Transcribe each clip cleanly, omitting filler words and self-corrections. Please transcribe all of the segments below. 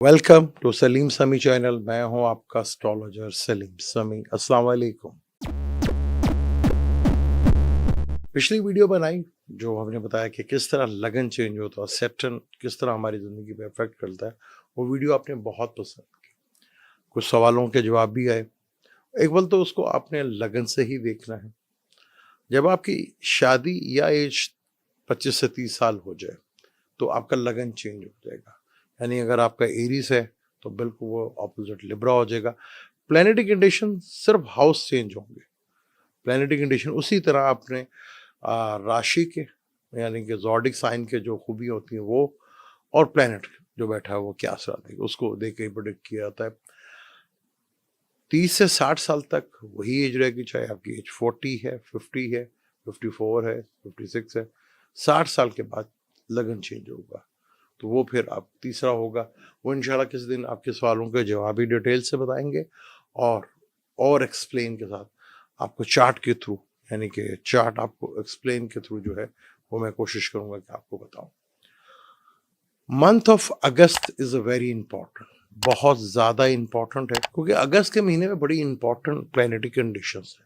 Welcome to Salim समी channel. मैं हूं आपका एस्ट्रोलॉजर सलीम समी। अस्सलाम वालेकुम। पिछली वीडियो बनाई जो हमने बताया कि किस तरह लगन चेंज होता है, सैटर्न किस तरह हमारी ज़िंदगी पे इफेक्ट करता है। वो वीडियो आपने बहुत पसंद की, कुछ सवालों के जवाब भी आए। एक बार तो उसको आपने लगन से ही देखना है। जब आपकी शादी या एज 25 से 30 साल हो जाए तो आपका लगन चेंज हो जाएगा। यानी अगर आपका एरीज है तो बिल्कुल वो ऑपोजिट लिब्रा हो जाएगा। प्लैनेटरी कंडीशन सिर्फ हाउस चेंज होंगे। प्लैनेटरी कंडीशन उसी तरह अपने राशि के यानी कि ज़ोडिक साइन के जो खूबी होती है वो, और प्लैनेट जो बैठा है वो क्या असर देगा उसको देख के ही प्रोडिक्ट किया जाता है। 30 से 60 साल तक वही एज रहेगी, चाहे आपकी एज 40 है, 50 है, 54 है, 56 है। 60 साल के बाद लगन चेंज होगा तो वो फिर आप तीसरा होगा। वो इंशाल्लाह किसी दिन आपके सवालों के जवाब ही डिटेल से बताएंगे, और एक्सप्लेन के साथ आपको चार्ट के थ्रू, यानी कि चार्ट आपको एक्सप्लेन के थ्रू जो है वो मैं कोशिश करूंगा कि आपको बताऊं। Month of August is a very important, बहुत ज़्यादा इंपॉर्टेंट है क्योंकि अगस्त के महीने में बड़ी इंपॉर्टेंट प्लैनेटरी कंडीशंस है।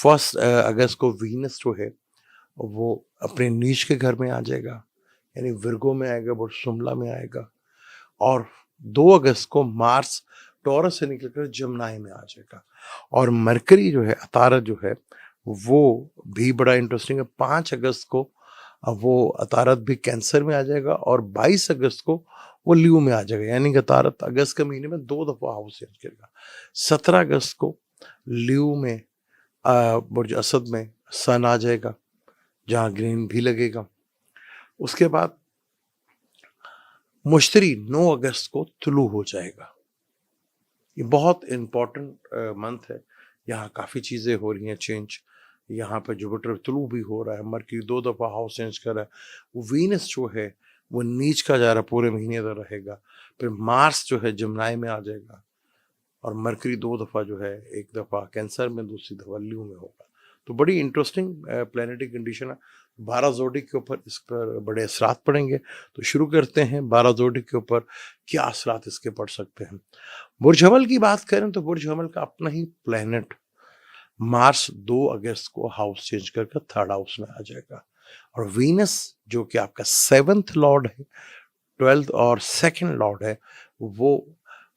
फर्स्ट अगस्त को वीनस जो है वो अपने नीच के घर में आ जाएगा, यानी विर्गो में आएगा, वो शिमला में आएगा। और 2 अगस्त को मार्स टॉरस से निकलकर जमनाई में आ जाएगा। और मरकरी जो है, अतारत जो है, वो भी बड़ा इंटरेस्टिंग है। 5 अगस्त को वो अतारत भी कैंसर में आ जाएगा और 22 अगस्त को वो ल्यू में आ जाएगा। यानी कि अतारत अगस्त के महीने में 2 दफ़ा हाउस चेंज करेगा। 17 अगस्त को ल्यू में बुर्ज असद में सन आ जाएगा, जहाँ ग्रीन भी लगेगा। उसके बाद मुश्तरी 9 अगस्त को तुलू हो जाएगा। ये बहुत इम्पोर्टेंट मंथ है। यहाँ काफ़ी चीज़ें हो रही हैं चेंज। यहाँ पे जुपिटर तुलू भी हो रहा है, मरकरी 2 दफ़ा हाउस चेंज कर रहा है। वो वीनस जो है वो नीच का जा रहा है, पूरे महीने तक रहेगा। फिर मार्स जो है जमनाई में आ जाएगा और मरकरी 2 दफ़ा जो है, 1 दफ़ा कैंसर में, दूसरी दफ़ा ल्यू में होगा। तो बड़ी इंटरेस्टिंग प्लैनेटरी कंडीशन है। 12 ज़ोडिक के ऊपर इस पर बड़े असरात पड़ेंगे। तो शुरू करते हैं 12 ज़ोडिक के ऊपर क्या असरात इसके पड़ सकते हैं। बुर्ज हमल की बात करें तो बुर्ज हमल का अपना ही प्लैनेट मार्स 2 अगस्त को हाउस चेंज करके थर्ड हाउस में आ जाएगा। और वीनस जो कि आपका 7th लॉर्ड है, 12th और 2nd लॉर्ड है, वो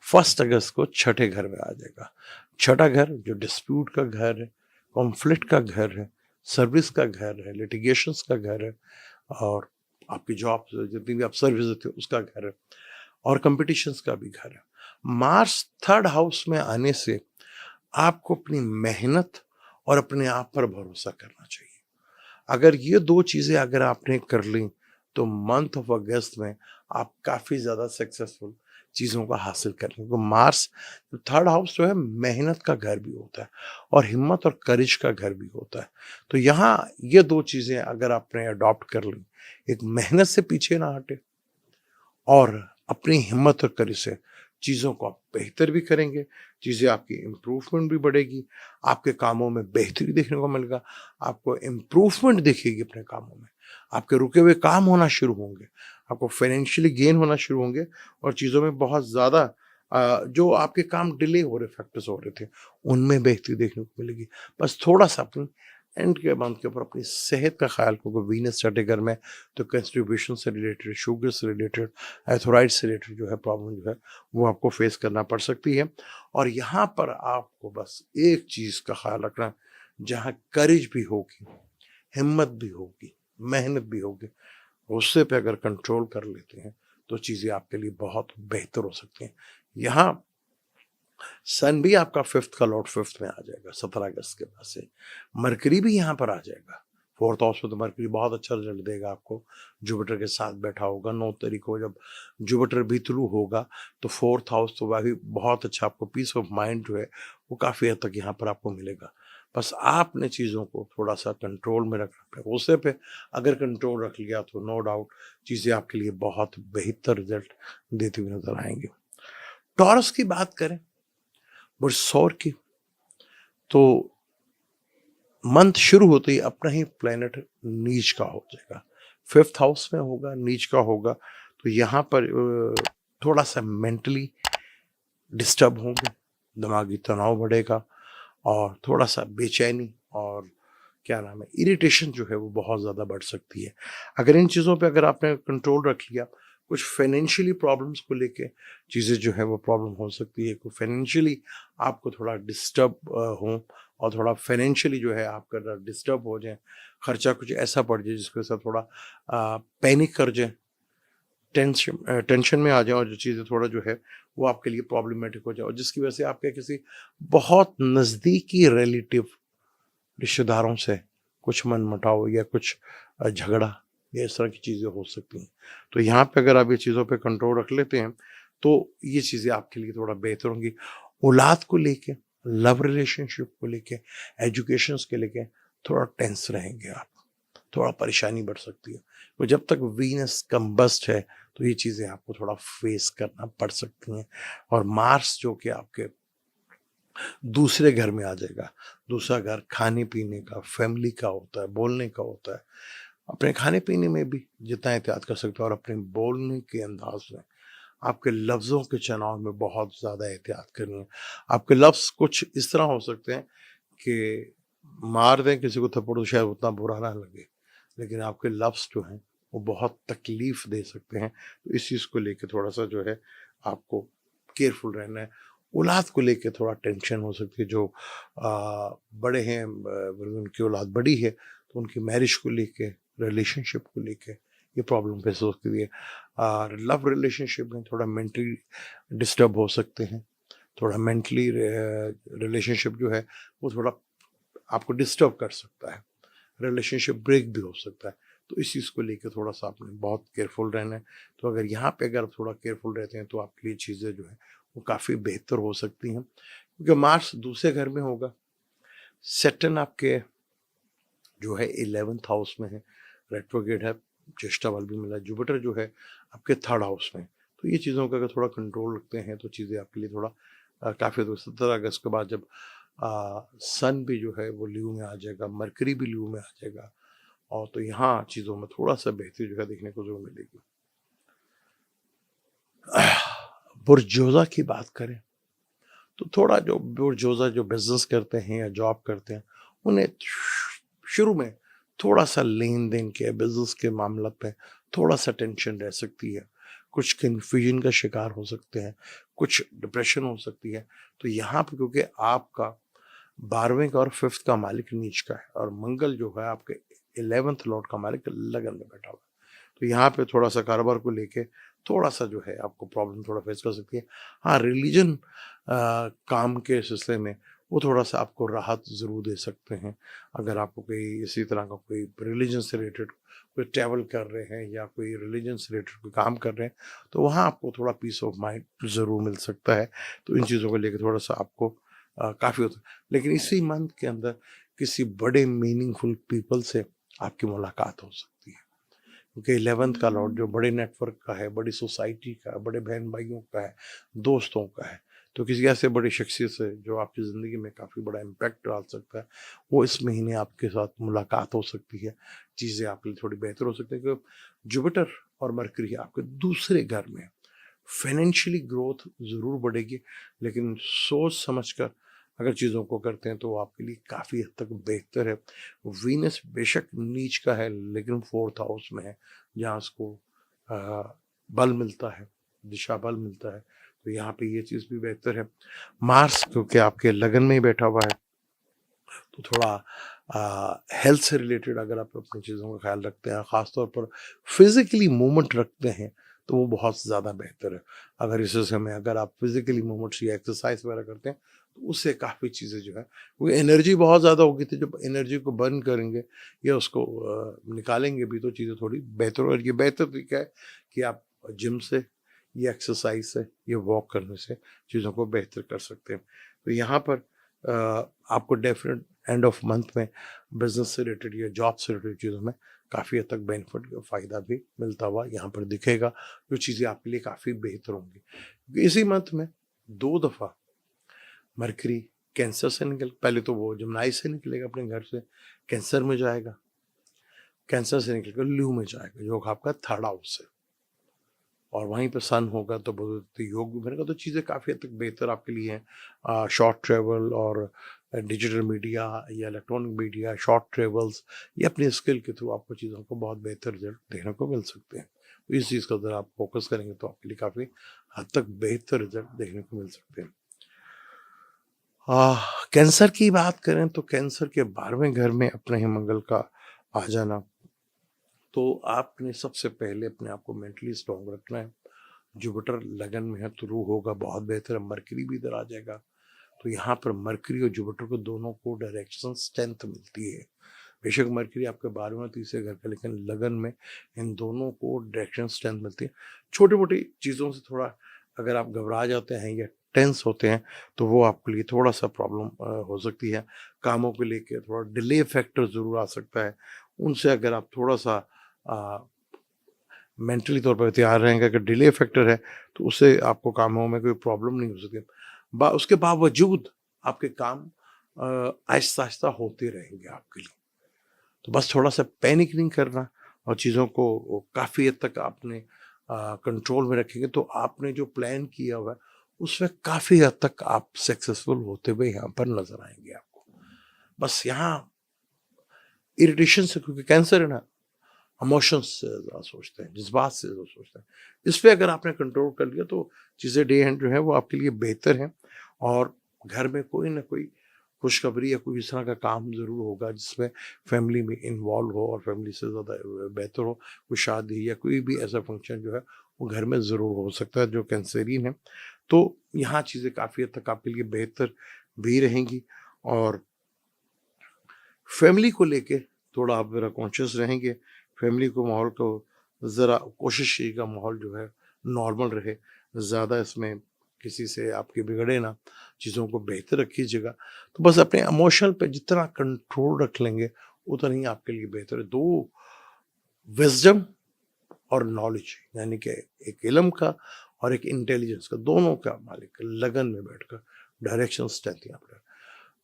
1 अगस्त को छठे घर में आ जाएगा। छठा घर जो डिस्प्यूट का घर है, कॉन्फ्लिक्ट का घर है, सर्विस का घर है, लिटिगेशंस का घर है, और आपकी जॉब जितनी भी आप सर्विस देते हो उसका घर है, और कंपटीशंस का भी घर है। मार्स थर्ड हाउस में आने से आपको अपनी मेहनत और अपने आप पर भरोसा करना चाहिए। अगर ये 2 चीज़ें अगर आपने कर ली तो मंथ ऑफ अगस्त में आप काफ़ी ज़्यादा सक्सेसफुल चीज़ों को हासिल कर लेंगे। तो मार्स थर्ड हाउस जो है मेहनत का घर भी होता है और हिम्मत और करेज का घर भी होता है। तो यहाँ ये 2 चीज़ें अगर आपने अडॉप्ट कर ली, एक मेहनत से पीछे ना हटे और अपनी हिम्मत और करेज से चीज़ों को आप बेहतर भी करेंगे, चीज़ें आपकी इम्प्रूवमेंट भी बढ़ेगी, आपके कामों में बेहतरी देखने को मिलेगा, आपको इम्प्रूवमेंट दिखेगी अपने कामों में, आपके रुके हुए काम होना शुरू होंगे, आपको फाइनेंशियली गेन होना शुरू होंगे, और चीज़ों में बहुत ज़्यादा जो आपके काम डिले हो रहे, फैक्टर्स हो रहे थे, उनमें बेहतरी देखने को मिलेगी। बस थोड़ा-सा अपनी एंड के मंथ के ऊपर अपनी सेहत का ख्याल, क्योंकि वीनस छठे घर में, तो कंस्टिपेशन से रिलेटेड, शुगर से रिलेटेड, एथोराइड से रिलेटेड जो है प्रॉब्लम जो है वो आपको फेस करना पड़ सकती है। और यहाँ पर आपको बस एक चीज़ का ख्याल रखना, जहाँ करेज भी होगी, हिम्मत भी होगी, मेहनत भी होगी, गुस्से पे अगर कंट्रोल कर लेते हैं तो चीज़ें आपके लिए बहुत बेहतर हो सकती हैं। यहाँ सन भी आपका 5th का लॉर्ड 5th में आ जाएगा 17 अगस्त के बाद से। मरकरी भी यहाँ पर आ जाएगा 4th हाउस में। तो मरकरी बहुत अच्छा रिजल्ट देगा आपको, जुपिटर के साथ बैठा होगा। 9 तारीख को जब जुपिटर भी थ्रू होगा तो 4th हाउस तो वही बहुत अच्छा, आपको पीस ऑफ माइंड जो है वो काफ़ी हद तक यहाँ पर आपको मिलेगा। बस आपने चीज़ों को थोड़ा सा कंट्रोल में रखना है। गुस्से पे अगर कंट्रोल रख लिया तो नो डाउट चीज़ें आपके लिए बहुत बेहतर रिजल्ट देती हुई नजर आएंगी। टॉरस की बात करें, बरसौर की, तो मंथ शुरू होते ही अपना ही प्लेनेट नीच का हो जाएगा। 5th हाउस में होगा, नीच का होगा। तो यहाँ पर थोड़ा-सा मेंटली डिस्टर्ब होंगे, दिमागी तनाव बढ़ेगा और थोड़ा-सा बेचैनी और क्या नाम है, इरिटेशन जो है वो बहुत ज़्यादा बढ़ सकती है। अगर इन चीज़ों पे अगर आपने कंट्रोल रख लिया, कुछ फाइनेंशियली प्रॉब्लम्स को लेके चीज़ें जो है वो प्रॉब्लम हो सकती है, कोई फाइनेंशियली आपको थोड़ा डिस्टर्ब हों और थोड़ा फाइनेंशियली जो है आपका डिस्टर्ब हो जाएँ, खर्चा कुछ ऐसा पड़ जाए जिसकी वजह से थोड़ा पैनिक कर जाएँ, टेंशन में आ जाएँ और जो चीज़ें थोड़ा जो है वो आपके लिए प्रॉब्लमैटिक हो जाए और जिसकी वजह से आपके किसी बहुत नज़दीकी रिलेटिव रिश्तेदारों से कुछ मनमुटाव या कुछ झगड़ा या इस तरह की चीज़ें हो सकती हैं। तो यहाँ पे अगर आप ये चीज़ों पे कंट्रोल रख लेते हैं, तो ये चीज़ें आपके लिए थोड़ा बेहतर होंगी। औलाद को लेके, लव रिलेशनशिप को लेके, एजुकेशंस के लेके थोड़ा टेंस रहेंगे आप, थोड़ा परेशानी बढ़ सकती है। तो जब तक वीनस कंबस्ट है, तो ये चीज़ें आपको थोड़ा फेस करना पड़ सकती हैं और मार्स जो कि आपके दूसरे घर में आ जाएगा। दूसरा घर खाने-पीने का, फैमिली का होता है, बोलने का होता है। अपने खाने-पीने में भी जितना एहतियात कर सकते हो और अपने बोलने के अंदाज़ में, आपके लफ्ज़ों के चुनाव में बहुत ज़्यादा एहतियात करनी है। आपके लफ्ज़ कुछ इस तरह हो सकते हैं कि मार दें किसी को थप्पड़ तो शायद उतना बुरा ना लगे, लेकिन आपके लफ्ज़ जो हैं, वो बहुत तकलीफ़ दे सकते हैं। तो इस चीज़ को लेके थोड़ा-सा जो है आपको केयरफुल रहना है। औलाद को लेके थोड़ा टेंशन हो सकती है जो बड़े हैं उनकी औलाद बड़ी है, तो उनकी मैरिज को लेके, रिलेशनशिप को लेके ये प्रॉब्लम फेस हो सकती है। और लव रिलेशनशिप में थोड़ा मेंटली डिस्टर्ब हो सकते हैं। थोड़ा मेंटली रिलेशनशिप जो है वो थोड़ा आपको डिस्टर्ब कर सकता है। रिलेशनशिप ब्रेक भी हो सकता है। तो इस चीज़ को लेके थोड़ा-सा आपने बहुत केयरफुल रहना है। तो अगर यहाँ पे अगर आप थोड़ा केयरफुल रहते हैं तो आपके लिए चीज़ें जो हैं वो काफ़ी बेहतर हो सकती हैं। क्योंकि मार्स दूसरे घर में होगा, सैटर्न आपके जो है 11th हाउस में है, रेट्रोग्रेड है, ज्येष्ठा बल भी मिला है, जुपिटर जो है आपके 3rd हाउस में है। तो ये चीज़ों का अगर थोड़ा कंट्रोल रखते हैं तो चीज़ें आपके लिए थोड़ा काफ़ी तो 17 अगस्त के बाद जब सन भी जो है वो लीव में आ जाएगा, मरकरी भी लीव में आ जाएगा और तो यहाँ चीज़ों में थोड़ा-सा बेहतरी जो है देखने को ज़रूर मिलेगी। बुर्जोज़ा की बात करें, तो थोड़ा जो बुर्जोज़ा जो बिज़नेस करते हैं या जॉब करते हैं, उन्हें शुरू में थोड़ा-सा लेन-देन के बिज़नेस के मामला पे थोड़ा-सा टेंशन रह सकती है। कुछ कन्फ्यूजन का शिकार हो सकते हैं, कुछ डिप्रेशन हो सकती है। तो यहाँ पे क्योंकि आपका 12वें का और 5th का मालिक नीच का है और मंगल जो है आपके 11th लॉर्ड का मालिक लगन में बैठा हुआ है। तो यहाँ पे थोड़ा-सा कारोबार को लेके थोड़ा-सा जो है आपको प्रॉब्लम थोड़ा फेस कर सकती है। हाँ, रिलीजन काम के सिलसिले में वो थोड़ा-सा आपको राहत ज़रूर दे सकते हैं। अगर आपको कोई इसी तरह का कोई रिलीजन से रिलेटेड कोई ट्रैवल कर रहे हैं या कोई रिलीजन से रिलेटेड कोई काम कर रहे हैं, तो वहाँ आपको थोड़ा पीस ऑफ माइंड ज़रूर मिल सकता है। तो इन चीज़ों को लेके थोड़ा-सा आपको काफ़ी होता है। लेकिन इसी मंथ के अंदर किसी बड़े मीनिंगफुल पीपल से आपकी मुलाकात हो सकती है। क्योंकि 11th का लॉर्ड जो बड़े नेटवर्क का है, बड़ी सोसाइटी का है, बड़े बहन-भाइयों का है, दोस्तों का है। तो किसी ऐसे बड़ी शख्सियत से जो आपकी ज़िंदगी में काफ़ी बड़ा इम्पैक्ट डाल सकता है, वो इस महीने आपके साथ मुलाकात हो सकती है। चीज़ें आपके लिए थोड़ी बेहतर हो सकती है क्योंकि जुपिटर और मरकरी आपके दूसरे घर में है। फाइनेंशियली ग्रोथ ज़रूर बढ़ेगी, लेकिन सोच समझकर अगर चीज़ों को करते हैं तो वो आपके लिए काफ़ी हद तक बेहतर है। वीनस बेशक नीच का है लेकिन 4th हाउस में है, जहाँ उसको बल मिलता है, दिशा बल मिलता है, तो यहाँ पे ये चीज़ भी बेहतर है। मार्स क्योंकि आपके लगन में ही बैठा हुआ है, तो थोड़ा हेल्थ से रिलेटेड अगर आप अपनी चीज़ों का ख्याल रखते हैं, ख़ास तौर पर फिज़िकली मूवमेंट रखते हैं, तो वो बहुत ज़्यादा बेहतर है। अगर इस समय अगर आप फिज़िकली मूवमेंट्स या एक्सरसाइज़ वगैरह करते हैं, तो उससे काफ़ी चीज़ें जो है वो एनर्जी बहुत ज़्यादा होगी, तो जब एनर्जी को बर्न करेंगे या उसको निकालेंगे भी तो चीज़ें थोड़ी बेहतर और ये बेहतर तरीका है कि आप जिम से या एक्सरसाइज से या वॉक करने से चीज़ों को बेहतर कर सकते हैं। तो यहाँ पर आपको डेफ़िनेट एंड ऑफ मंथ में बिज़नेस से रिलेटेड या जॉब से रिलेटेड चीज़ों में काफ़ी हद तक बेनिफिट या फ़ायदा भी मिलता हुआ यहाँ पर दिखेगा, जो चीज़ें आपके लिए काफ़ी बेहतर होंगी। क्योंकि इसी मंथ में 2 दफ़ा मरकरी कैंसर से निकल पहले तो वो जमनाई से निकलेगा अपने घर से, कैंसर में जाएगा, कैंसर से निकल कर ल्यू में जाएगा, जो आपका 3rd हाउस है। और वहीं पे सन होगा तो बोलते योग भी बनेगा, तो चीज़ें काफ़ी हद तक बेहतर आपके लिए हैं। शॉर्ट ट्रैवल और डिजिटल मीडिया या इलेक्ट्रॉनिक मीडिया, शॉर्ट ट्रैवल्स, ये अपनी स्किल के थ्रू आपको चीज़ों को बहुत बेहतर रिजल्ट देखने को मिल सकते हैं। तो इस चीज़ का अगर आप फोकस करेंगे तो आपके लिए काफ़ी हद तक बेहतर रिजल्ट देखने को मिल सकते हैं। कैंसर की बात करें तो कैंसर के 12वें घर में अपने ही मंगल का आ जाना, तो आपने सबसे पहले अपने आप को मेंटली स्ट्रांग रखना है। जुपिटर लगन में है तो रूह होगा बहुत बेहतर है, मरकरी भी इधर आ जाएगा, तो यहाँ पर मरकरी और जुपिटर को दोनों को डायरेक्शन स्ट्रेंथ मिलती है। बेशक मरकरी आपके 12वें और तीसरे घर का, लेकिन लगन में इन दोनों को डायरेक्शन स्ट्रेंथ मिलती है। छोटी मोटी चीज़ों से थोड़ा अगर आप घबरा जाते हैं या टेंस होते हैं तो वो आपके लिए थोड़ा सा प्रॉब्लम हो सकती है। कामों को लेके थोड़ा डिले फैक्टर ज़रूर आ सकता है, उनसे अगर आप थोड़ा सा मेंटली तौर पर तैयार रहेंगे। अगर डिले फैक्टर है तो उससे आपको कामों में कोई प्रॉब्लम नहीं हो सकती। उसके बावजूद आपके काम आहिस्ता आहिस्ता होते रहेंगे आपके लिए। तो बस थोड़ा सा पैनिक नहीं करना और चीज़ों को काफ़ी हद तक आपने कंट्रोल में रखेंगे तो आपने जो प्लान किया हुआ है उसमें काफ़ी हद तक आप सक्सेसफुल होते हुए यहाँ पर नजर आएंगे आपको। बस यहाँ इरिटेशन से, क्योंकि कैंसर है ना, इमोशंस से ज़्यादा सोचते हैं, जज़्बात से ज़्यादा सोचते हैं। इस पे अगर आपने कंट्रोल कर लिया तो चीज़ें डे एंड जो है वो आपके लिए बेहतर हैं। और घर में कोई ना कोई खुशखबरी या कोई इस तरह का काम ज़रूर होगा जिसमें फैमिली में इन्वॉल्व हो और फैमिली से ज़्यादा बेहतर हो। कोई शादी या कोई भी ऐसा फंक्शन जो है वो घर में ज़रूर हो सकता है जो कैंसेरियन है। तो यहाँ चीज़ें काफ़ी हद तक आपके लिए बेहतर भी रहेंगी। और फैमिली को लेके थोड़ा आप ज़रा कॉन्शियस रहेंगे। फैमिली को माहौल को ज़रा कोशिश कीजिएगा माहौल जो है नॉर्मल रहे, ज़्यादा इसमें किसी से आपके बिगड़े ना, चीज़ों को बेहतर रखिएगा। तो बस अपने इमोशन पे जितना कंट्रोल रख लेंगे उतना ही आपके लिए बेहतर है। 2 विज़डम और नॉलेज, यानी कि एक इल्म का और एक इंटेलिजेंस का, दोनों का मालिक लगन में बैठकर डायरेक्शन स्ट्रेंथ यहाँ पर।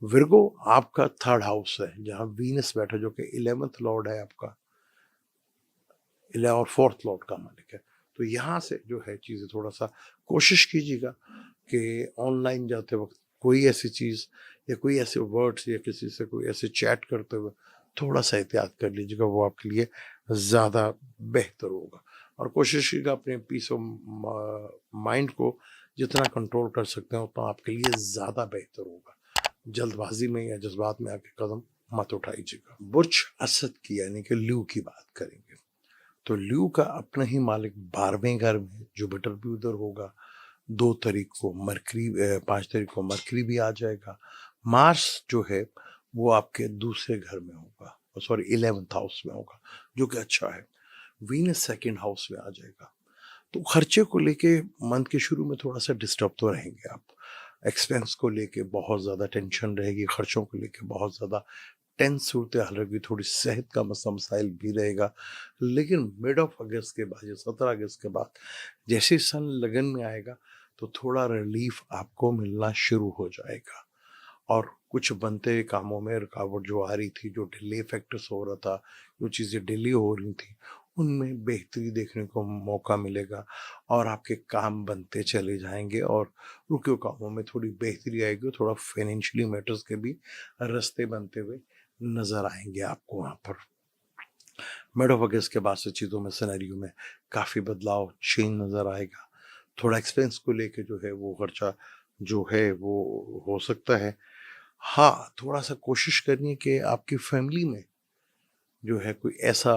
विर्गो आपका थर्ड हाउस है जहाँ वीनस बैठा जो कि 11th लॉर्ड है आपका, 11 और 4th लॉर्ड का मालिक है। तो यहाँ से जो है चीज़ें थोड़ा सा कोशिश कीजिएगा कि ऑनलाइन जाते वक्त कोई ऐसी चीज़ या कोई ऐसे वर्ड्स या किसी से कोई ऐसे चैट करते हुए थोड़ा सा एहतियात कर लीजिएगा, वो आपके लिए ज़्यादा बेहतर होगा। और कोशिश कीजिएगा अपने पीस ऑफ माइंड को जितना कंट्रोल कर सकते हैं उतना आपके लिए ज़्यादा बेहतर होगा। जल्दबाजी में या जज्बात में आके कदम मत उठाइएगा। बुर्ज असद की यानी कि ल्यू की बात करेंगे तो ल्यू का अपना ही मालिक 12वें घर में, जुपिटर भी उधर होगा। 2 तारीख को मरकरी, 5 तारीख को मरकरी भी आ जाएगा। मार्स जो है वो आपके दूसरे घर में होगा, सॉरी 11th हाउस में होगा, जो कि अच्छा है। वीनस सेकंड हाउस में आ जाएगा। तो खर्चे को लेके मंथ के शुरू में थोड़ा सा डिस्टर्ब तो रहेंगे आप। एक्सपेंस को लेके बहुत ज़्यादा टेंशन रहेगी, खर्चों को लेके बहुत ज़्यादा टेंस सूरत हाल रहेगी, थोड़ी सेहत का मसाइल भी रहेगा। लेकिन मिड ऑफ अगस्त के बाद या 17 अगस्त के बाद जैसे सन लगन में आएगा तो थोड़ा रिलीफ आपको मिलना शुरू हो जाएगा। और कुछ बनते हुए कामों में रुकावट जो आ रही थी, जो डिले फैक्टर्स हो रहा था, जो चीज़ें डिले हो रही थी, उनमें बेहतरी देखने को मौका मिलेगा और आपके काम बनते चले जाएंगे और रुके हुए कामों में थोड़ी बेहतरी आएगी। थोड़ा फाइनेंशियली मैटर्स के भी रास्ते बनते हुए नज़र आएंगे आपको वहाँ पर। मिड ऑफ अगस्त के बाद से चीज़ों में, सिनेरियो में काफ़ी बदलाव, चेंज नज़र आएगा। थोड़ा एक्सपेंस को लेके जो है वो खर्चा जो है वो हो सकता है। हाँ, थोड़ा-सा कोशिश करिए कि आपकी फैमिली में जो है कोई ऐसा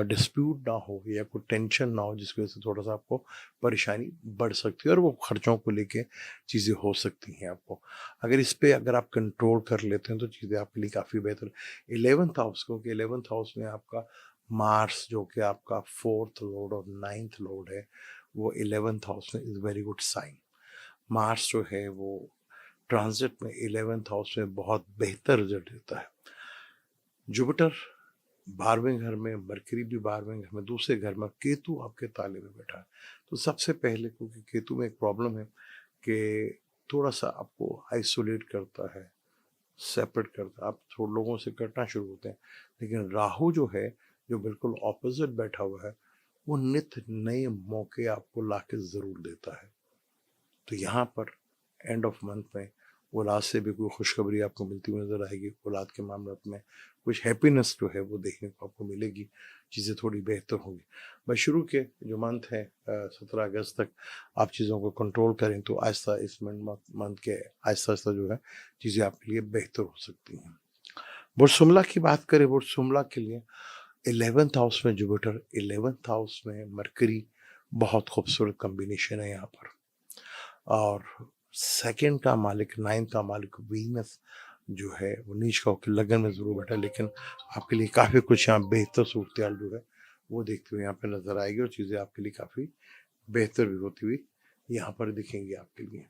डिस्प्यूट ना हो या कोई टेंशन ना हो जिसकी वज़ह से थोड़ा-सा आपको परेशानी बढ़ सकती है और वो खर्चों को लेके चीज़ें हो सकती हैं आपको। अगर इस पे अगर आप कंट्रोल कर लेते हैं तो चीज़ें आपके लिए काफ़ी बेहतर। 11th हाउस, क्योंकि 11th हाउस में आपका मार्स जो कि आपका 4th लॉर्ड और 9th लॉर्ड है, वो 11th हाउस में is very good sign. Mars जो है वो ट्रांजिट में 11th हाउस में बहुत बेहतर रिजल्ट देता है। जुपिटर 12वें घर में, मरकरी भी 12वें घर में, दूसरे घर में, केतु आपके ताले में बैठा है। तो सबसे पहले, क्योंकि केतु में एक प्रॉब्लम है कि थोड़ा सा आपको आइसोलेट करता है, सेपरेट करता है, आप थोड़े लोगों से कटना शुरू होते हैं। लेकिन राहु जो है, जो बिल्कुल ऑपोजिट बैठा हुआ है, वो नित नए मौके आपको लाके ज़रूर देता है। तो यहाँ पर एंड ऑफ मंथ में औलाद से भी कोई खुशखबरी आपको मिलती हुई नज़र आएगी। औलाद के मामले में कुछ हैप्पीनेस जो है वो देखने को आपको मिलेगी, चीज़ें थोड़ी बेहतर होंगी। बस शुरू के जो मंथ है 17 अगस्त तक आप चीज़ों को कंट्रोल करें तो आहिस्ता इस मंथ के आहिस्ता-आहिस्ता जो है चीज़ें आपके लिए बेहतर हो सकती हैं। बुर्ज शुमला की बात करें, बुर्ज शुमला के लिए 11th हाउस में जुपिटर, 11th हाउस में मरकरी, बहुत खूबसूरत कॉम्बिनेशन है यहाँ पर। और सेकंड का मालिक, नाइन्थ का मालिक वीनस जो है वो नीच का होकर लगन में ज़रूर बैठा, लेकिन आपके लिए काफ़ी कुछ यहाँ बेहतर सूरत-हाल जो है वो देखते हुए यहाँ पे नज़र आएगी और चीज़ें आपके लिए काफ़ी बेहतर भी होती हुई यहाँ पर दिखेंगी आपके लिए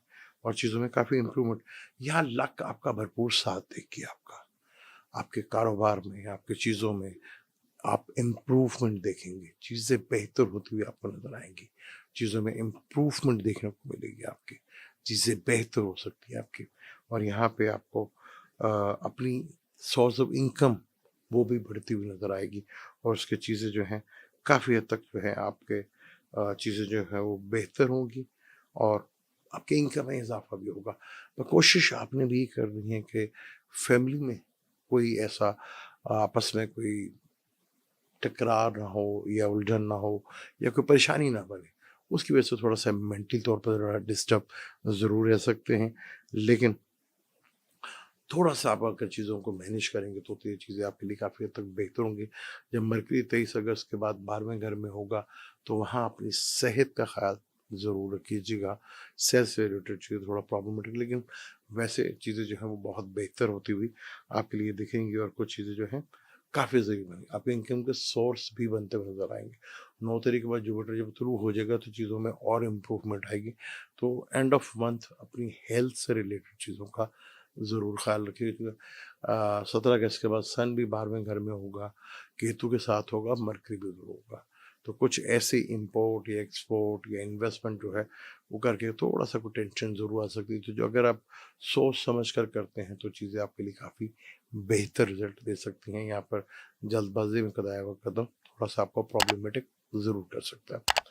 और चीज़ों में काफ़ी इम्प्रूवमेंट। यहाँ लक आपका भरपूर साथ देगी आपका, आपके कारोबार में, आपकी चीज़ों में आप इम्प्रूवमेंट देखेंगे, चीज़ें बेहतर होती हुई आपको नज़र आएँगी, चीज़ों में इम्प्रूवमेंट देखने को मिलेगी आपकी, चीज़ें बेहतर हो सकती हैं आपकी और यहाँ पे आपको अपनी सोर्स ऑफ इनकम वो भी बढ़ती हुई नज़र आएगी और उसकी चीज़ें जो हैं काफ़ी हद तक जो है आपके चीज़ें जो है वो बेहतर होंगी और आपके इनकम में इज़ाफ़ा भी होगा। तो कोशिश आपने भी करनी है कि फैमिली में कोई ऐसा आपस में कोई टकरार ना हो या उलझन ना हो या कोई परेशानी ना बने, उसकी वजह से थोड़ा-सा मेंटली तौर पर थोड़ा डिस्टर्ब ज़रूर रह सकते हैं। लेकिन थोड़ा-सा आप अगर चीज़ों को मैनेज करेंगे तो ये चीज़ें आपके लिए काफ़ी हद तक बेहतर होंगी। जब मरकरी 23 अगस्त के बाद 12वें घर में होगा, तो वहाँ अपनी सेहत का ख़्याल ज़रूर रखिएगा। सेहत से रिलेटेड चीज़ें थोड़ा प्रॉब्लमेटिक, लेकिन वैसे चीज़ें जो हैं वो बहुत बेहतर होती हुई आपके लिए दिखेंगी और कुछ चीज़ें जो हैं काफ़ी ज़रूरी बनेंगी। आपके इनकम के सोर्स भी बनते हुए नज़र आएँगे। 9 तारीख के बाद जुपिटर जब थ्रू हो जाएगा तो चीज़ों में और इम्प्रूवमेंट आएगी। तो एंड ऑफ मंथ अपनी हेल्थ से रिलेटेड चीज़ों का ज़रूर ख़्याल रखिएगा। 17 अगस्त के बाद सन भी 12वें घर में होगा, केतु के साथ होगा, मरकरी भी उधर होगा। तो कुछ ऐसे इम्पोर्ट या एक्सपोर्ट या इन्वेस्टमेंट जो है, वो करके थोड़ा-सा कोई टेंशन ज़रूर आ सकती है। तो जो अगर आप सोच समझ कर करते हैं, तो चीज़ें आपके लिए काफ़ी बेहतर रिज़ल्ट दे सकती हैं। यहाँ पर जल्दबाज़ी में कदम थोड़ा-सा आपको प्रॉब्लमेटिक ज़रूर कर सकता है।